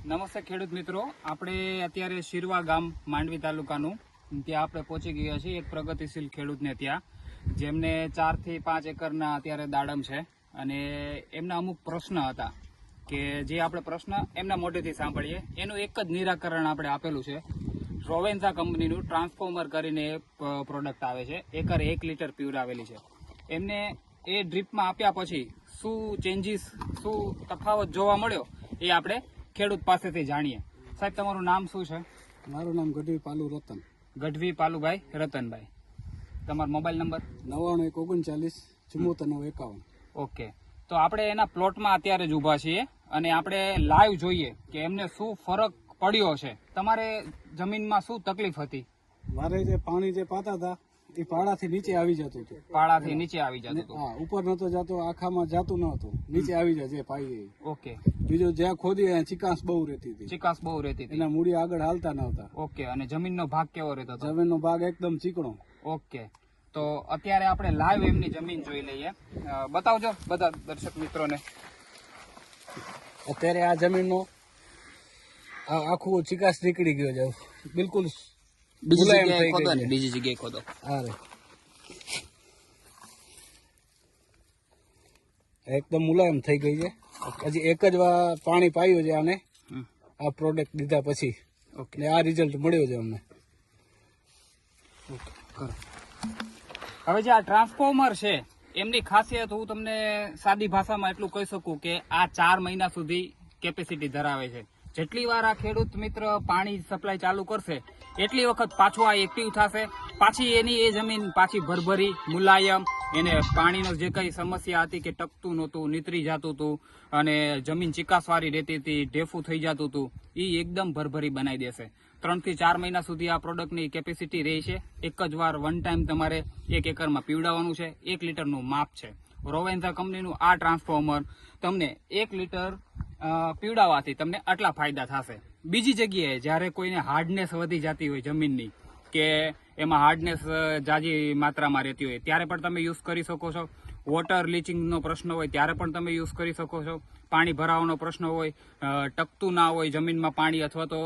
નમસ્તે ખેડૂત મિત્રો, આપણે અત્યારે શિરવા ગામ માંડવી તાલુકાનું ત્યાં આપણે પહોંચી ગયા છીએ એક પ્રગતિશીલ ખેડૂતને ત્યાં, જેમને 4 થી 5 એકરના અત્યારે દાડમ છે અને એમના અમુક પ્રશ્ન હતા કે જે આપણે પ્રશ્ન એમના મોઢેથી સાંભળીએ એનું એક જ નિરાકરણ આપણે આપેલું છે. રોવેન્ઝા કંપનીનું ટ્રાન્સફોર્મર કરીને પ્રોડક્ટ આવે છે, એકરે 1 લીટર પીવડાવેલી છે. એમને એ ડ્રીપમાં આપ્યા પછી શું ચેન્જીસ, શું તફાવત જોવા મળ્યો એ આપણે ખેડૂત પાસેથી જાણીએ. સાહેબ, તમારું નામ શું છે? મારું નામ ગઢવી પાલુ રતન. ગઢવી પાલુભાઈ રતનભાઈ. તમારો મોબાઈલ નંબર? 9939 7451. ઓકે, તો આપણે એના પ્લોટમાં અત્યારે જ ઊભા છીએ અને આપણે લાઈવ જોઈએ કે એમને શું ફરક પડ્યો છે. તમારે જમીનમાં શું તકલીફ હતી? મારે જે પાણી જે પાતા હતા એ પાડાથી નીચે આવી જતું હતું. પાડાથી નીચે આવી જતું હતું? હા, ઉપર નતો જતો, આખામાં જતું નતું, નીચે આવી જાય જે પાઈ. ઓકે. બીજું જ્યાં ખોદી ત્યાં ચિકાસ બહુ રહેતી હતી. ચિકાસ બહુ રહેતી હતી. એના મૂડી આગળ હાલતા નહોતા. ઓકે, અને જમીનનો ભાગ કેવો રહેતો હતો? જમીનનો ભાગ એકદમ ચીકણો. ઓકે, તો અત્યારે આપણે લાઈવ એમની જમીન જોઈ લઈએ. બતાવજો બધા દર્શક મિત્રોને. અત્યારે આ જમીનનો આખું ચિકાસ નીકળી ગયો છે, બિલકુલ. બીજી જગ્યાએ ખોદો. એકદમ મુલાયમ થઈ ગઈ છે. હજી એક જ વાર પાણી પાયું છે આને, આ પ્રોડક્ટ દીધા પછી. ઓકે, આ રિઝલ્ટ મળ્યો છે અમને. હવે જે આ ટ્રાન્સફોર્મર છે એમની ખાસિયત હું તમને સાદી ભાષામાં એટલું કહી શકું કે આ 4 મહિના સુધી કેપેસિટી ધરાવે છે. જેટલી વાર આ ખેડૂત મિત્ર પાણી સપ્લાય ચાલુ કરશે એટલી વખત પાછું આ એક્ટિવ થશે. પાછી એની એ જમીન પાછી ભરભરી મુલાયમ, એને પાણીનો જે કઈ સમસ્યા હતી કે ટકતું નહોતું, નીતરી જતું હતું અને જમીન ચિકાસવાળી રહેતી હતી, ઢેફું થઈ જતું હતું, એ એકદમ ભરભરી બનાવી દેશે. 3 થી 4 મહિના સુધી આ પ્રોડક્ટની કેપેસિટી રહી છે. એક જ વાર વન ટાઈમ તમારે 1 એકરમાં પીવડાવવાનું છે. 1 લીટરનું માપ છે. રોવેન્ઝા કંપનીનું આ ટ્રાન્સફોર્મર તમને 1 લીટર પીવડાવવાથી તમને આટલા ફાયદા થશે. બીજી જગ્યાએ જ્યારે કોઈને હાર્ડનેસ વધી જતી હોય જમીનની, કે એમાં હાર્ડનેસ જાજી માત્રામાં રહેતી હોય, ત્યારે પણ તમે યુઝ કરી શકો છો. વોટર લીચિંગનો પ્રશ્ન હોય ત્યારે પણ તમે યુઝ કરી શકો છો. પાણી ભરાવાનો પ્રશ્ન હોય, ટકતું ના હોય જમીનમાં પાણી, અથવા તો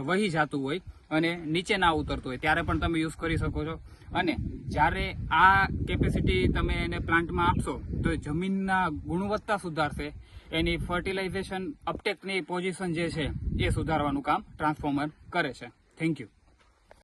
વહી જતું હોય અને નીચે ના ઉતરતું હોય, ત્યારે પણ તમે યુઝ કરી શકો છો. અને જ્યારે આ કેપેસિટી તમે એને પ્લાન્ટમાં આપશો તો જમીનના ગુણવત્તા સુધારશે. એની ફર્ટિલાઇઝેશન અપટેકની પોઝિશન જે છે એ સુધારવાનું કામ ટ્રાન્સફોર્મર કરે છે. Thank you.